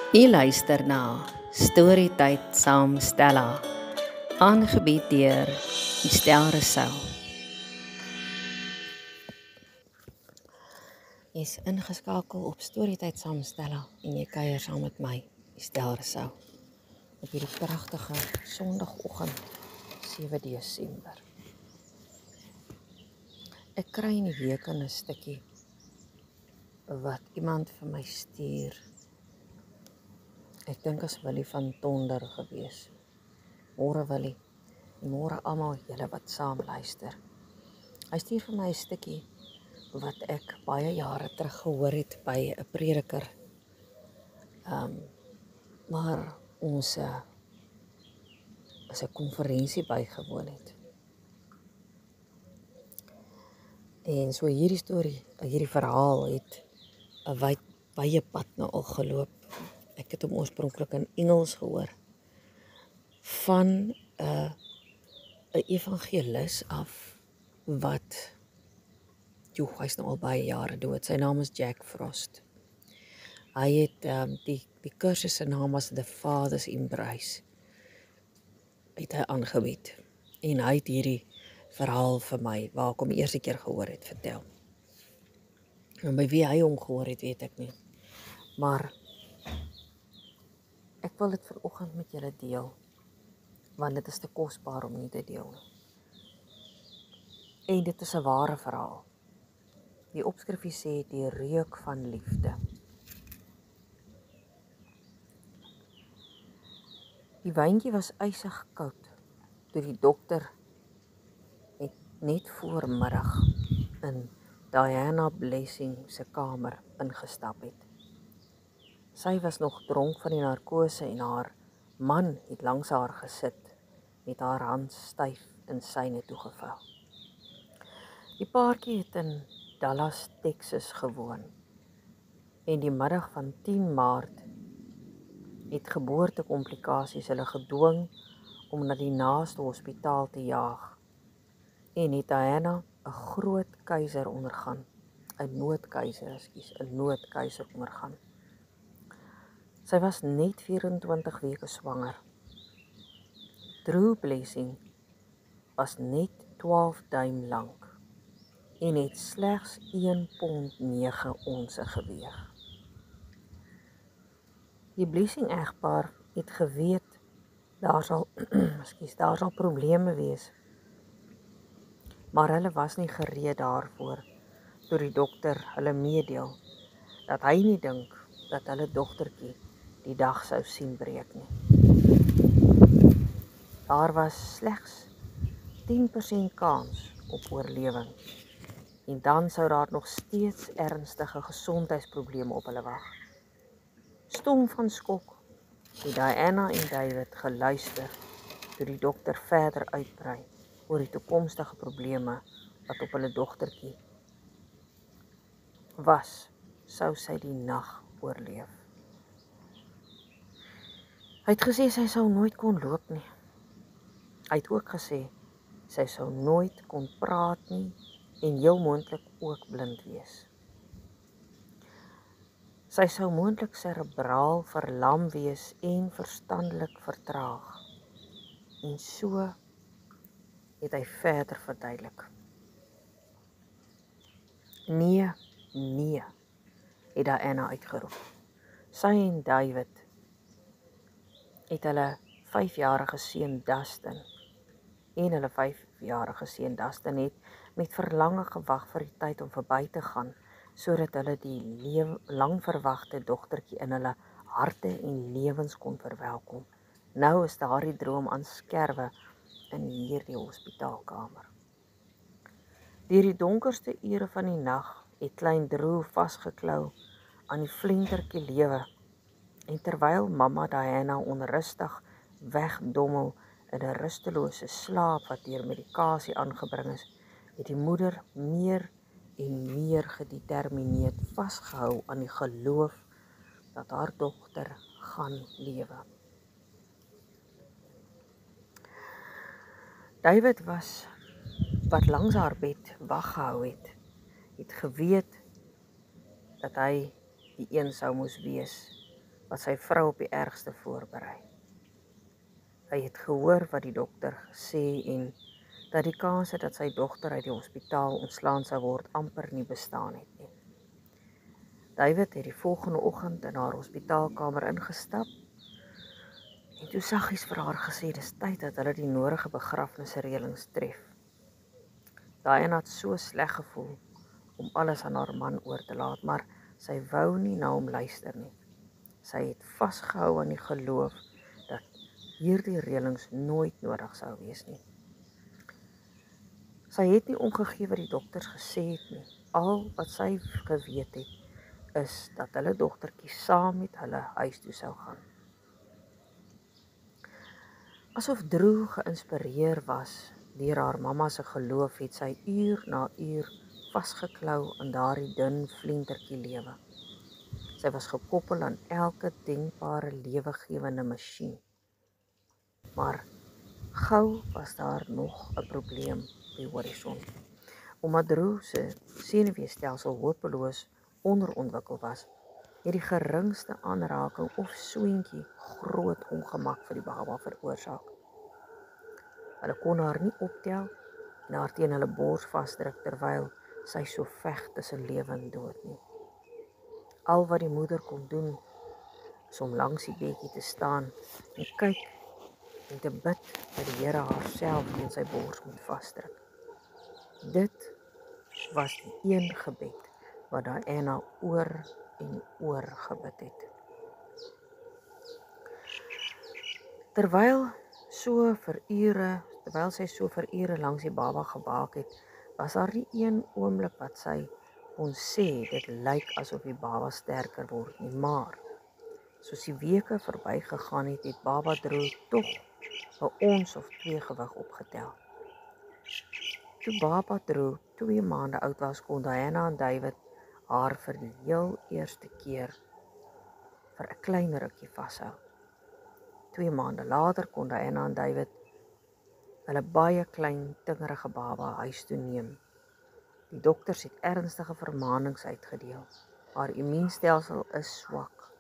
U luister na Storytyd saam Stella, aangebied deur Estel Rousseau. Jy is ingeskakel op Storytyd saam Stella en jy kuier saam met my, Estel Rousseau, op hierdie pragtige Sondagoggend, 7 Desember. Ek kry in die week 'n stukkie wat iemand vir my stuur. Ek dink as Willie van Tonder gewees. Môre Willie, en môre almal julle wat saam luister. Hy stuur vir my 'n stukkie wat ek baie jare terug gehoor het by 'n prediker. Maar ons as 'n konferensie bygewoon het. En so hierdie verhaal het 'n baie pad nou al geloop. Ek het hom oorspronklik in Engels gehoor. Van 'n evangelis af wat hy's nou al baie jare dood. Sy naam is Jack Frost. Hy het die kursus se naam was The Father's Embrace. Het hy aangebied. En hy het hierdie verhaal vir my, waar ek hom die eerste keer gehoor het, vertel. En by wie hy hom gehoor het, weet ek nie. Maar ek wil dit vanoggend met julle deel, want dit is te kosbaar om nie te deel nie. En dit is 'n ware verhaal. Die opskrifie sê die reuk van liefde. Die wyntjie was ysig koud toe die dokter net voor middag in Diana Blessing se kamer ingestap het. Sy was nog dronk van die narkose en haar man het langs haar gesit met haar hand styf in syne toegevou. Die paartjie het in Dallas, Texas gewoon en die middag van 10 Maart het geboortekomplikasies hulle gedwing om na die naaste hospitaal te jaag en het Diana 'n groot keiser ondergaan, 'n noodkeiser ondergaan. Sy was net 24 weke swanger. Drew Blessing was net 12 duim lank en het slegs 1 pond 9 onse geweeg. Die Blessing egpaar het geweet daar sal probleme wees, maar hulle was nie gereed daarvoor toe die dokter hulle meedeel dat hy nie dink dat hulle dogtertjie die dag sou sien breek nie. Daar was slegs 10% kans op oorlewing en dan sou daar nog steeds ernstige gesondheidsprobleme op hulle wag. Stom van skok het Diana en David geluister toe die dokter verder uitbrei oor die toekomstige probleme wat op hulle dogtertjie was, sou sy die nag oorleef. Hy het gesê sy sou nooit kon loop nie. Hy het ook gesê sy sou nooit kon praat nie en heel moontlik ook blind wees. Sy sou moontlik serebraal verlam wees en verstandelik vertraag. En so het hy verder verduidelik. Nee, het Diana uitgeroep. Sy en David het hulle 5-jarige seun Dustin en hulle 5-jarige seun Dustin het met verlange gewag vir die tyd om verby te gaan, sodat hulle die langverwagte dogtertjie in hulle harte en lewens kon verwelkom. Nou is daardie droom aan skerwe in hierdie hospitaalkamer. Deur die donkerste ure van die nag het klein Drew vasgeklou aan die flentertjie lewe en terwyl mamma Diana onrustig wegdommel in 'n rustelose slaap wat deur medikasie aangebring is, het die moeder meer en meer gedetermineerd vasgehou aan die geloof dat haar dogter gaan lewe. David wat langs haar bed wag gehou het geweet dat hy die een sou moes wees wat sy vrou op die ergste voorberei. Hy het gehoor wat die dokter gesê en dat die kans dat sy dogter uit die hospitaal ontslaan sou word amper nie bestaan het nie. David het die volgende oggend in haar hospitaalkamer ingestap en toe saggies vir haar gesê dis tyd dat hulle die nodige begrafnisreëlings tref. Diana het so sleg gevoel om alles aan haar man oor te laat, maar sy wou nie na hom luister nie. Sy het vasgehou aan die geloof dat hierdie reëlings nooit nodig sou wees nie. Sy het nie omgegee wat die dokters gesê het nie. Al wat sy geweet het, is dat hulle dogtertjie saam met hulle huis toe sou gaan. Asof Drew geïnspireer was deur haar mamma se geloof, het sy uur na uur vasgeklou aan daardie dun flintertjie lewe. Sy was gekoppel aan elke denkbare lewegewende masjien. Maar gou was daar nog 'n probleem op die horison. Omdat Drew se senuweestelsel hopeloos onderontwikkel was, het die geringste aanraking of soentjie groot ongemak vir die baba veroorsaak. Hulle kon haar nie optel en haar teen hulle bors vasdruk terwyl sy so veg tussen lewe en dood nie. Al wat die moeder kon doen, is om langs die bedjie te staan en kyk en te bid dat die Here haarself teen sy bors moet vasdruk. Dit was die een gebed wat Diana oor en oor gebid het. Terwyl sy so vir ure langs die baba gewaak het, was daar nie een oomblik wat sy kon sê dit lyk asof die baba sterker word nie, maar soos die weke verbygegaan het, het baba Drew tog 'n ons of 2 gewig opgetel. Toe baba Drew 2 maande oud was, kon Diana en David haar vir die heel eerste keer vir 'n klein rukkie vashou. 2 maande later kon Diana en David hulle baie klein, tingerige baba huis toe neem. Die dokters het ernstige vermaanings uitgedeel. Haar immuunstelsel is swak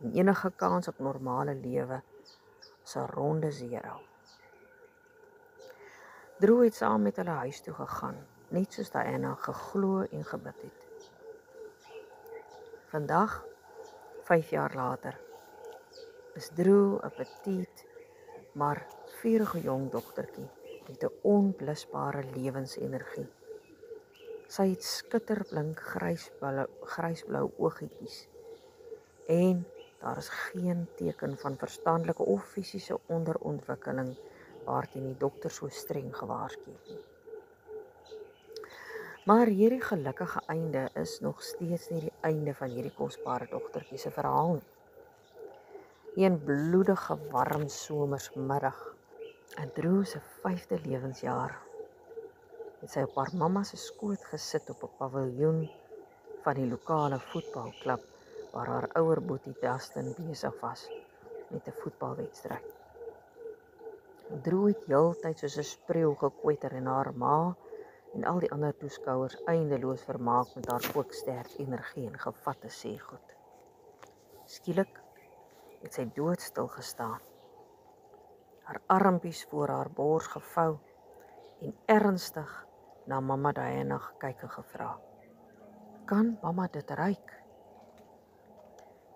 en enige kans op normale lewe is 'n ronde 0. Drew het saam met hulle huis toe gegaan, net soos Diana geglo en gebid het. Vandag, 5 jaar later, is Drew 'n petiet, maar vurige jong dogtertjie met 'n onblusbare lewensenergie. Sy het skitterblink grysblou oogietjies en daar is geen teken van verstandelike of fisiese onderontwikkeling waarteen die dokter so streng gewaarsku het nie. Maar hierdie gelukkige einde is nog steeds nie die einde van hierdie kosbare dogtertjie se verhaal nie. Een bloedige warm somersmiddag in Drew se 5de lewensjaar het sy op haar mamma se skoot gesit op 'n paviljoen van die lokale voetbalklub waar haar ouer boetie Dustin besig was met 'n voetbalwedstryd. Drew het heeltyd soos 'n spreeu gekwetter en haar ma en al die ander toeskouers eindeloos vermaak met haar kooksterk energie en gevatte sê goed. Skielik het sy doodstil gestaan, haar armpies voor haar bors gevou en ernstig na mamma Diana gekyk en gevra: "Kan mamma dit ruik?"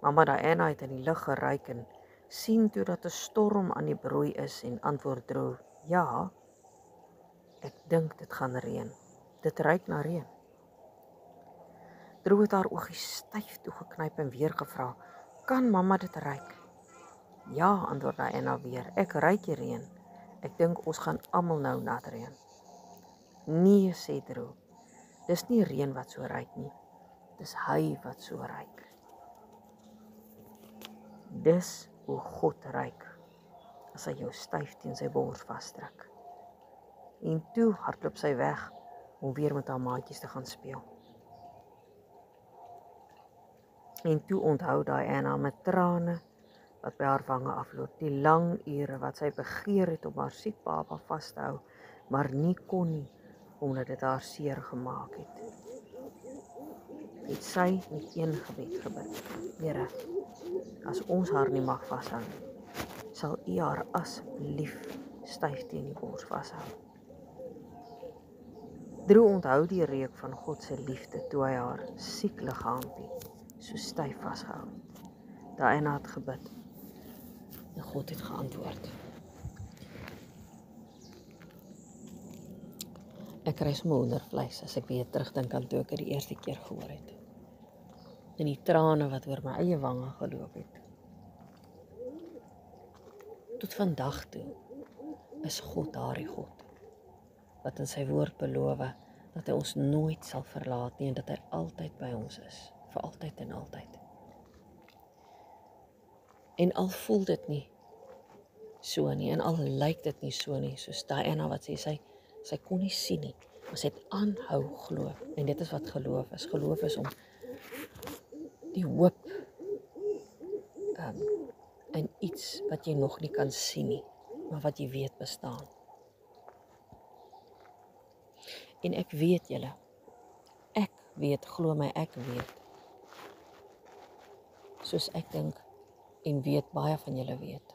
Mamma Diana het in die lug geruik en sien toe dat 'n storm aan die broei is en antwoord Drew: "Ja, ek dink dit gaan reën. Dit ruik na reën." Drew het haar oogies styf toegeknyp en weer gevra: "Kan mamma dit ruik?" "Ja," antwoord Diana weer, "ek ruik die reën. Ek dink ons gaan almal nou nat reën." "Nee," sê Drew, "dis nie reën wat so ruik nie. Dis hy wat so ruik." Dis hoe God ruik as hy jou styf teen sy bors vasdruk. En toe hardloop sy weg om weer met haar maatjies te gaan speel. En toe onthou Diana met trane wat by haar wange afloop, die lang ure wat sy begeer het om haar siek baba vas te hou, maar nie kon nie, omdat dit haar seer gemaak het. het sy met een gebed gebid. Here, as ons haar nie mag vashou nie, sal U haar asseblief styf teen die bors vashou. Drew onthou die reuk van God se liefde toe hy haar siek liggaampie so styf vasgehou het. Diana het gebid en God het geantwoord. Ek kry sommer hoendervleis as ek weer terugdink aan toe ek dit die eerste keer gehoor het. En die trane wat oor my eie wange geloop het. Tot vandag toe is God daardie God wat in sy woord beloof dat hy ons nooit sal verlaat nie en dat hy altyd by ons is, vir altyd en altyd. En al voel dit nie so nie, en al lyk dit nie so nie, soos Diana wat sê, sy kon nie sien nie, maar sy het aanhou glo, en dit is wat geloof is. Geloof is om die hoop in iets wat jy nog nie kan sien nie, maar wat jy weet bestaan. En ek weet julle, ek weet, glo my, ek weet, soos ek dink en weet, baie van julle weet,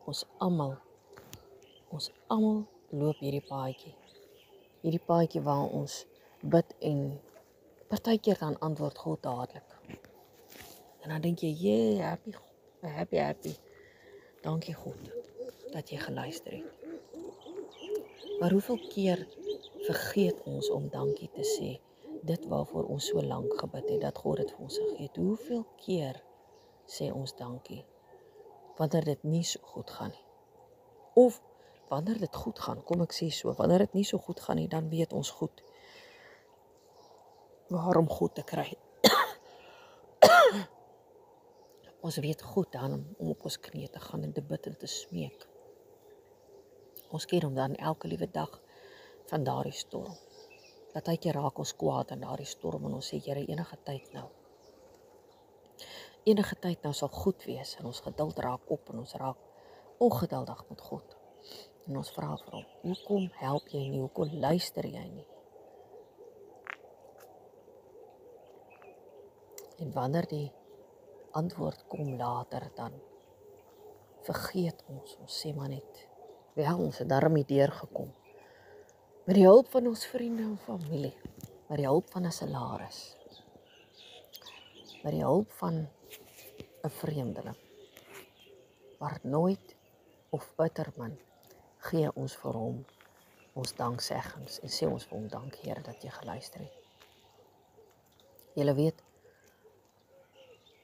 ons almal loop hierdie paadjie waar ons bid en partykeer dan antwoord God dadelik. En dan dink jy, happy, dankie God, dat jy geluister het. Maar hoeveel keer vergeet ons om dankie te sê, dit waarvoor ons so lank gebid het, dat God dit vir ons gegee het. Hoeveel keer sê ons dankie, wanneer dit nie so goed gaan nie. Of wanneer dit goed gaan, kom ek sê so, wanneer dit nie so goed gaan nie, dan weet ons goed waarom God te kry. Ons weet goed dan om op ons knieë te gaan en te bid en te smeek. Ons ken hom dan elke liewe dag van daardie storm. Partykeer raak ons kwaad in daardie storm en ons sê, Here, enige tyd nou sal goed wees en ons geduld raak op en ons raak ongeduldig met God. En ons vra vir hom, hoekom help jy nie, hoekom luister jy nie? En wanneer die antwoord kom later, dan vergeet ons sê maar net, wel, ons het daarmee deurgekom. Met die hulp van ons vriende en familie, met die hulp van 'n salaris, met die hulp van 'n vreemdeling, maar nooit of bittermin gee ons vir hom ons dankseggings en sê ons vir hom, dankie Here dat jy geluister het. Julle weet,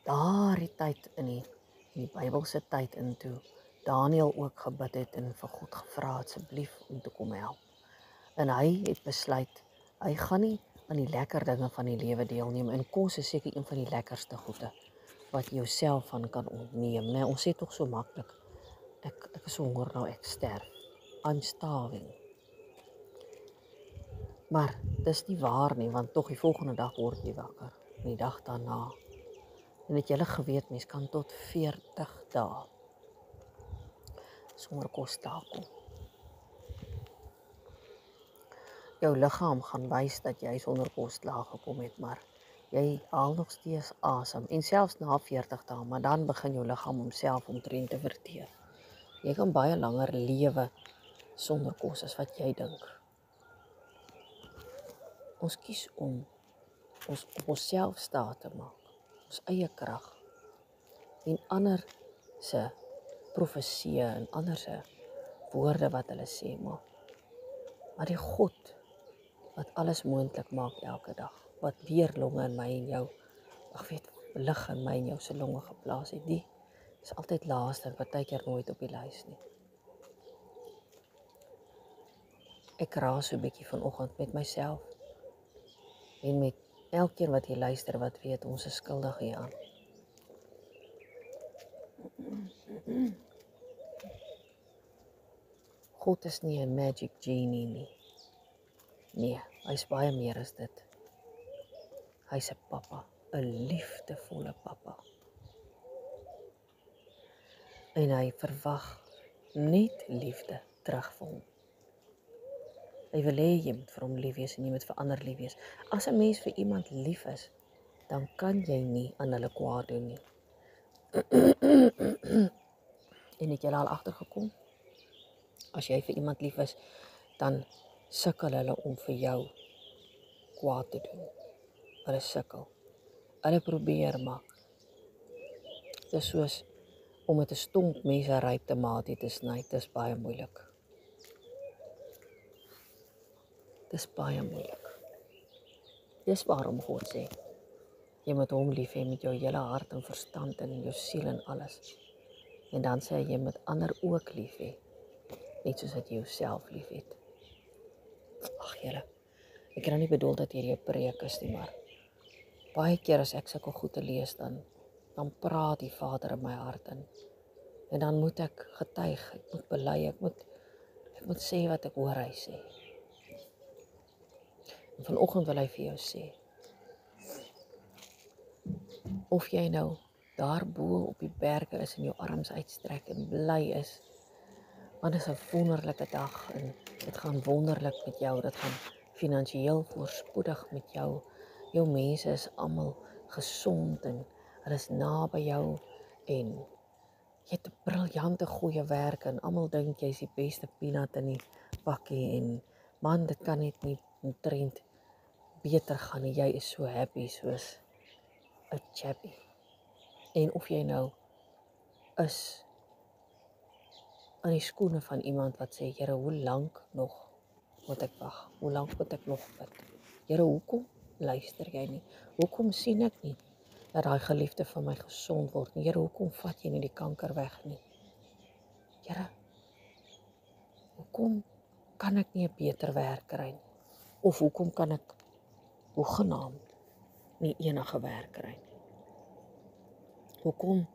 daardie tyd in die Bybelse tyd in toe Daniël ook gebid het en vir God gevra asseblief om te kom help. En hy het besluit, hy gaan nie aan die lekker dinge van die lewe deelneem, en kos is seker een van die lekkerste goede wat jy jouself van kan ontneem. Nee, ons sê tog so maklik, ek is honger nou, ek sterf, I'm starving. Maar dis nie waar nie, want tog die volgende dag word jy wakker, en die dag daarna. En het julle geweet, mens kan tot 40 dae sonder kos stakel. Jou liggaam gaan wys dat jy sonder kos klaar gekom het, maar jy haal nog steeds asem, en selfs na 40 dae, maar dan begin jou liggaam homself omtrent te verteer. Jy kan baie langer lewe sonder kos as wat jy dink. Ons kies om ons op onsself staat te maak, ons eie krag, en ander se profesie en ander se woorde wat hulle sê, maar die God wat alles moontlik maak elke dag, wat weer longe in my en jou, lig in my en jou se longe geplaas het, die is altyd laaste en partykeer nooit op die lys nie. Ek raas so 'n bietjie vanoggend met myself en met elkeen wat hier luister wat weet ons is skuldig hieraan. God is nie 'n magic genie nie. Nee, hy's baie meer as dit. Hy's 'n pappa, 'n liefdevolle pappa. En hy verwag net liefde terug vir hom. Hy wil hê jy moet vir hom lief wees en jy moet vir ander lief wees. As 'n mens vir iemand lief is, dan kan jy nie aan hulle kwaad doen nie. En het jy al agtergekom? As jy vir iemand lief is, dan sukkel hulle om vir jou kwaad te doen. Hulle sukkel. Hulle probeer, maar dit is soos om met 'n stomp mes 'n ryp tamatie te sny. Dit is baie moeilik. Dis baie moeilik. Dis waarom God sê, jy moet hom lief hê met jou hele hart en verstand en jou siel en alles. En dan sê hy, jy moet ander ook lief hê, net soos dat jy jouself lief het. Ag Here, ek kan nie bedoel dat hierdie 'n preek is nie, maar baie keer as ek sulke goed te lees, dan praat die Vader in my hart in. En dan moet ek getuig, ek moet bely, ek moet sê wat ek hoor hy sê. En vanoggend wil hy vir jou sê, of jy nou daarbo op die berge is en jou arms uitstrek en bly is, want dit is 'n wonderlike dag en dit gaan wonderlik met jou, dit gaan finansiëel voorspoedig met jou. Jou mense is almal gesond en hulle is naby jou en jy het 'n briljante goeie werk en almal dink jy's die beste peanut in die bakkie en man, dit kan net nie omtrent beter gaan nie. Jy is so happy soos 'n chappy. En of jy nou is in die skoene van iemand wat sê, Here, hoe lank nog moet ek wag? Hoe lank moet ek nog bid? Here, hoekom luister jy nie? Hoekom sien ek nie dat daai geliefde van my gesond word nie? Here, hoekom vat jy nie die kanker weg nie? Here, hoekom kan ek nie 'n beter werk kry nie? Of hoekom kan ek hoegenaamd nie enige werk kry nie? Hoekom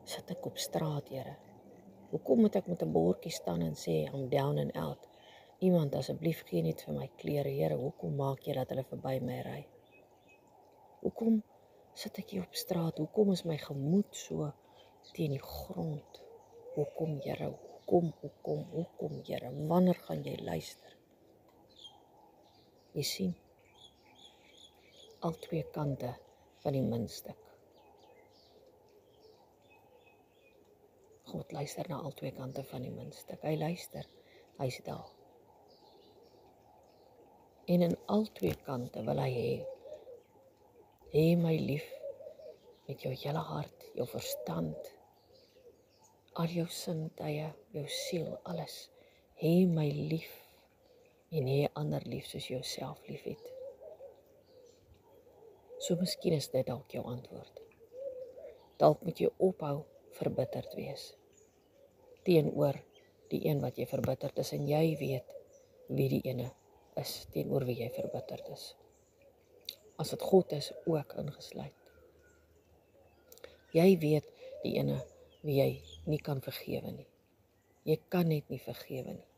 sit ek op straat, Here? Hoekom moet ek met 'n bordjie staan en sê, I'm down and out? Iemand, asseblief gee net vir my klere, Here, hoekom maak jy dat hulle verby my ry? Hoekom sit ek hier op straat? Hoekom is my gemoed so teen die grond? Hoekom, Here? Hoekom, Here? Wanneer gaan jy luister? Jy sien, al twee kante van die muntstuk. God luister na al twee kante van die muntstuk. Hy luister, hy's daar. En in al twee kante wil hy hê my lief met jou hele hart, jou verstand, al jou sintuie, jou siel, alles. Hê my lief en hê ander lief soos jouself lief het. So miskien is dit dalk jou antwoord. Dalk moet jy ophou verbitterd wees teenoor die een wat jy verbitterd is en jy weet wie die ene is teenoor wie jy verbitterd is. As dit God is, ook ingesluit. Jy weet die ene wie jy nie kan vergewe nie. Jy kan net nie vergewe nie.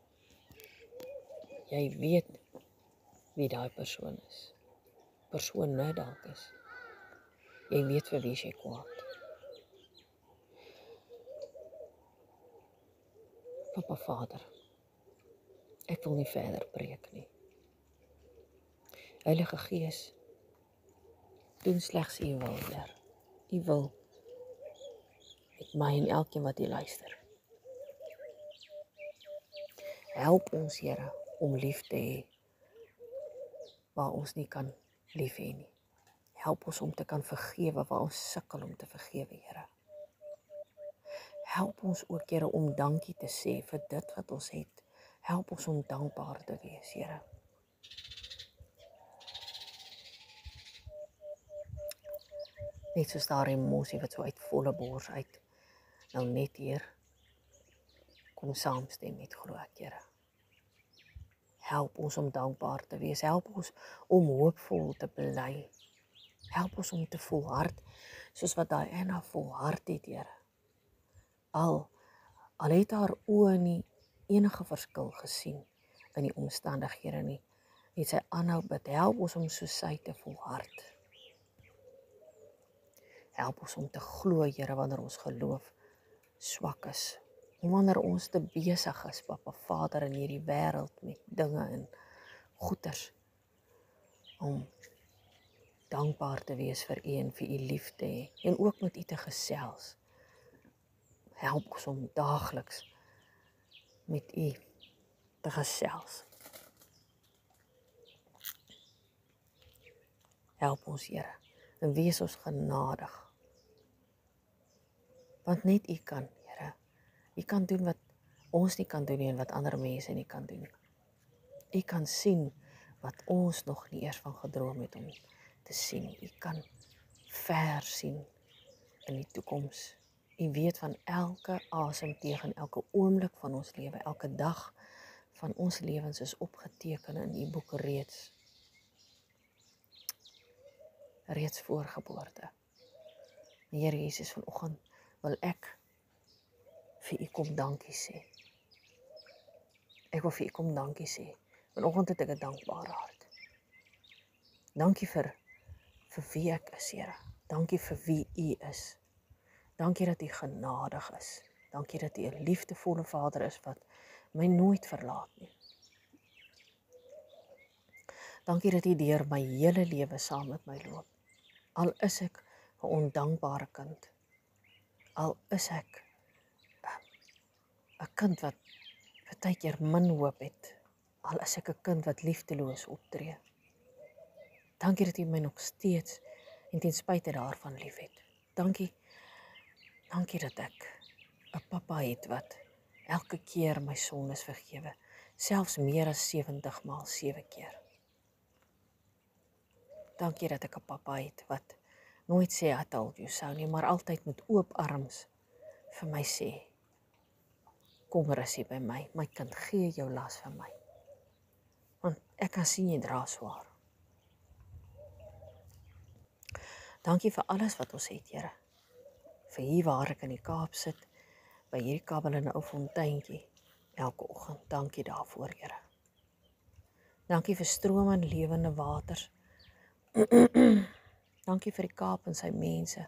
Jy weet wie daai persoon is. Persoon nou dalk is. Jy weet vir wie jy kwaad. Papa Vader, ek wil nie verder preek nie. Heilige Gees, doen slegs U wil, Heer. U wil met my en elkeen wat U luister. Help ons, Here, om lief te hê waar ons nie kan lief hê nie. Help ons om te kan vergewe waar ons sukkel om te vergewe, Here. Help ons ook, Here, om dankie te sê vir dit wat ons het. Help ons om dankbaar te wees, Here. Net soos daar emosie wat so uit volle bors uit nou net hier kom saamstem met glo ek, Here. Help ons om dankbaar te wees. Help ons om hoopvol te bly. Help ons om te volhard soos wat Diana volhard het, Here. Al het haar oë nie enige verskil gesien in die omstandighede nie, het sy aanhou bid. Help ons om so sy te volhard. Help ons om te glo, Here, wanneer ons geloof swak is. En wanneer ons te besig is, Papa Vader, in hierdie wêreld met dinge en goeders, om dankbaar te wees vir U en vir U lief te hê en ook met U te gesels. Help ons om daagliks met U te gesels. Help ons, Here, en wees ons genadig. Want net U kan, Here. U kan doen wat ons nie kan doen nie en wat ander mense nie kan doen nie. U kan sien wat ons nog nie eers van gedroom het om te sien. U kan ver sien in die toekoms. U weet van elke asemteug en elke oomblik van ons lewe, elke dag van ons lewens is opgeteken in U boek reeds voor geboorte. Here Jesus, vanoggend wil ek vir U kom dankie sê. Ek wil vir U kom dankie sê. Vanoggend het ek 'n dankbare hart. Dankie vir wie ek is, Here. Dankie vir wie U is. Dankie dat U genadig is. Dankie dat U 'n liefdevolle Vader is wat my nooit verlaat nie. Dankie dat U deur my hele lewe saam met my loop. Al is ek 'n ondankbare kind. Al is ek 'n kind wat partykeer min hoop het. Al is ek 'n kind wat liefdeloos optree. Dankie dat U my nog steeds en ten spyte daarvan liefhet. Dankie dat ek 'n pappa het wat elke keer my sondes vergewe, selfs meer as 70 maal 7 keer. Dankie dat ek 'n pappa het wat nooit sê I told you so nie, maar altyd met oop arms vir my sê, kom rus hier by my, my kind, gee jou las vir my. Want ek kan sien jy dra swaar. Dankie vir alles wat ons het, Here. Vir hier waar ek in die Kaap sit, by hierdie kabbelende ou fonteintjie, elke oggend. Dankie daarvoor, Here. Dankie vir stromende lewende waters. Dankie vir die Kaap en sy mense.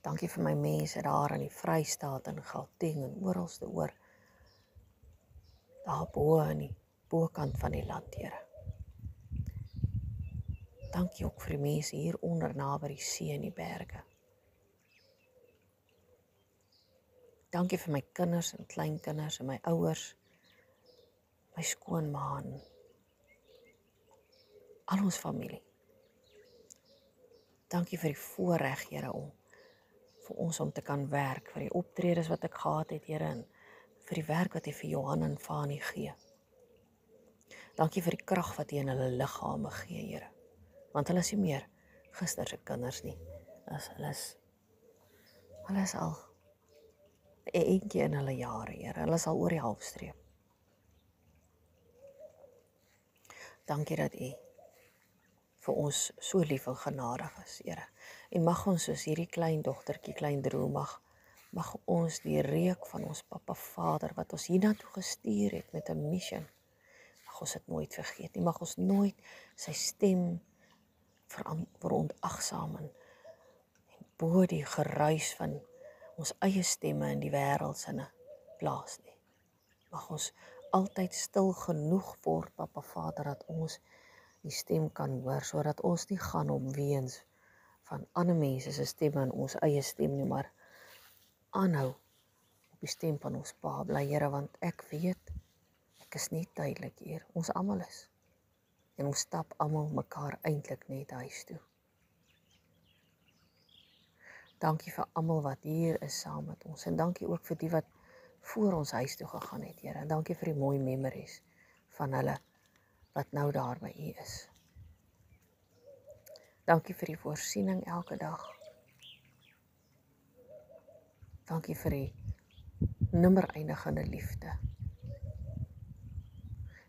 Dankie vir my mense daar in die Vrystaat en Gauteng en oralste oor. Daar bo aan die bokant van die land, Here. Dankie ook vir die mense hier onder naby die see en die berge. Dankie vir my kinders en kleinkinders en my ouers, my skoonma en al ons familie. Dankie vir die voorreg, Here, om vir ons om te kan werk, vir die optredes wat ek gehad het, Here, en vir die werk wat U vir Johan en Fanie gee. Dankie vir die krag wat U in hulle liggame gee, Here. Want hulle is nie meer gister se kinders nie. Hulle is al 'n eentjie in hulle jare, Here. Hulle is al oor die halfstreep. Dankie dat U vir ons so lief en genadig is, Here. En mag ons soos hierdie klein dogtertjie, klein Droe, mag ons die reuk van ons Papa Vader wat ons hiernatoe gestuur het met 'n mission, mag ons dit nooit vergeet nie. Mag ons nooit sy stem verontagsaam en bo die geruis van ons eie stemme in die wêreld se plaas nie. Mag ons altyd stil genoeg word, Papa Vader, dat ons die stem kan hoor, sodat ons nie gaan op weens van ander mense se stemme en ons eie stem nie, maar aanhou op die stem van ons Pa bly, Here, want ek weet, ek is nie tydelik hier, ons almal is. En ons stap almal mekaar eintlik net huis toe. Dankie vir almal wat hier is saam met ons, en dankie ook vir die wat voor ons huis toe gegaan het, Here. En dankie vir die mooi memories van hulle wat nou daar by U is. Dankie vir die voorsiening elke dag. Dankie vir die nimmer eindigende liefde.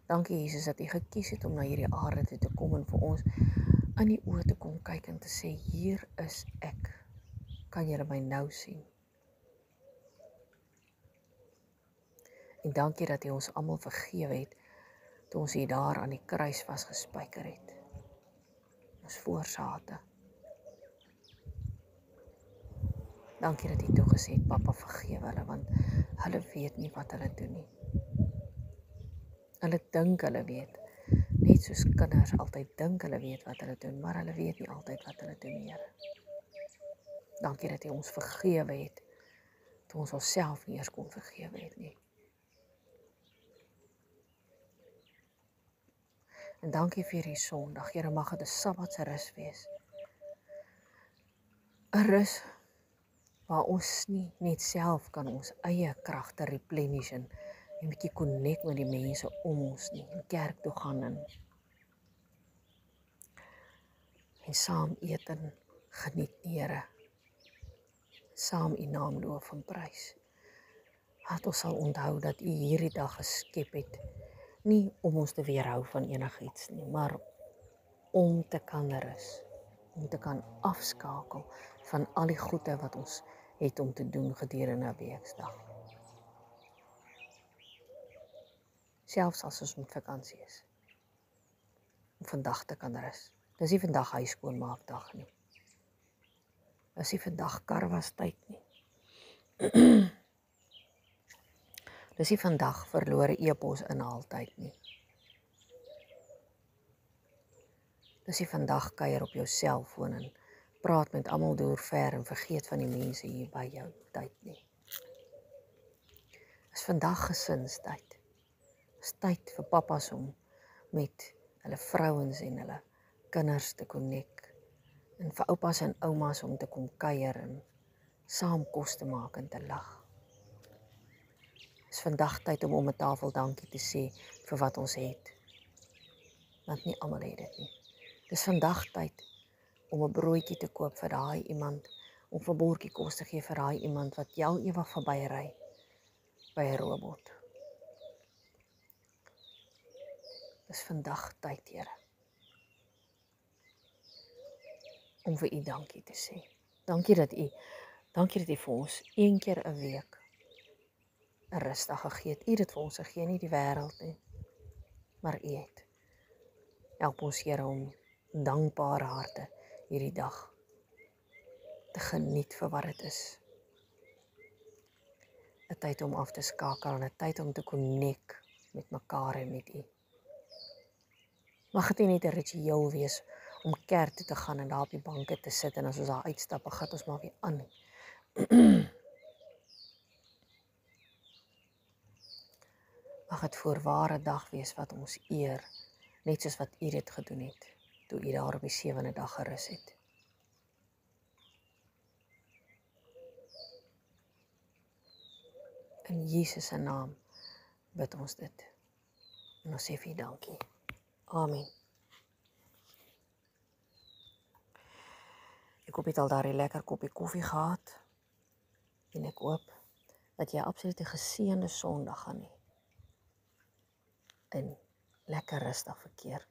Dankie Jesus dat U gekies het om na hierdie aarde toe te kom en vir ons in die oë te kom kyk en te sê, hier is ek. Kan julle my nou sien? En dankie dat U ons almal vergewe het toe ons hier daar aan die kruis vasgespijker het. Ons voorsate. Dankie dat U toegesê het, Papa, vergewe hulle, want hulle weet nie wat hulle doen nie. Hulle dink hulle weet, net soos kinders altyd dink hulle weet wat hulle doen, maar hulle weet nie altyd wat hulle doen, Here. Dankie dat U ons vergewe het, toe ons onsself nie eers kon vergewe het nie. En dankie vir hierdie Sondag, Here, mag dit 'n Sabbatse rus wees. 'n Rus waar ons nie net self kan ons eie kragte replenish en 'n bietjie connect met die mense om ons nie, en kerk toe gaan en saam eet en geniet, Here. Saam U naam loof en prys. Laat ons sal onthou dat U hierdie dag geskep het, nie om ons te weerhou van enigiets nie, maar om te kan rus, om te kan afskakel van al die goede wat ons het om te doen gedurende 'n weekdag. Selfs as ons met vakansie is, om vandag te kan rus. Dis nie vandag huis skoonmaakdag nie. Dis nie vandag karwastyd nie. Dis nie vandag verlore e-pos inhaaltyd nie. Dis nie vandag kuier op jou selfoon en praat met almal deur ver en vergeet van die mense hier by jou tyd nie. Dis vandag gesinstyd. Dis tyd vir pappas om met hulle vrouens en hulle kinders te connect, en vir oupas en oumas om te kom kuier en saam kos te maak en te lag. Dis vandag tyd om 'n tafel dankie te sê vir wat ons het, want nie almal het dit nie. Dis vandag tyd om 'n broodjie te koop vir daai iemand, om vir 'n bordjie kos te gee vir daai iemand wat jou ewig verbyry by 'n robot. Dis vandag tyd, Here, om vir U dankie te sê. Dankie dat U vir ons een keer 'n week 'n rusdag gegee het. U het dit vir ons gegee, nie die wêreld nie, maar U het. Help ons, Here, om dankbare harte hierdie dag te geniet vir wat dit is. 'n Tyd om af te skakel en 'n tyd om te connect met mekaar en met U. Mag dit nie net 'n ritueel wees om kerk toe te gaan en daar op die banke te sit en as ons daar uitstap, gaan ons maar weer aan nie. Mag dit voorware dag wees wat ons eer, net soos wat U dit gedoen het, toe U daar op die 7de dag gerus het. In Jesus se naam bid ons dit. En ons sê vir U dankie. Amen. Ek hoop jy het al daar 'n lekker koppie koffie gehad. En ek hoop dat jy absoluut 'n geseënde Sondag gaan hê. En lekker rustig verkeer.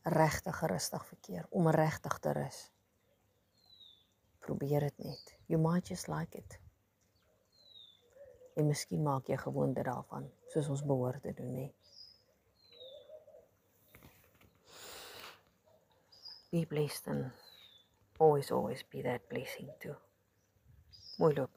Regtig rustig verkeer, om regtig te rus. Probeer dit net. You might just like it. En miskien maak jy gewoonte daarvan, soos ons behoort te doen, hè. Be blessed and always be that blessing too. Mooi loop.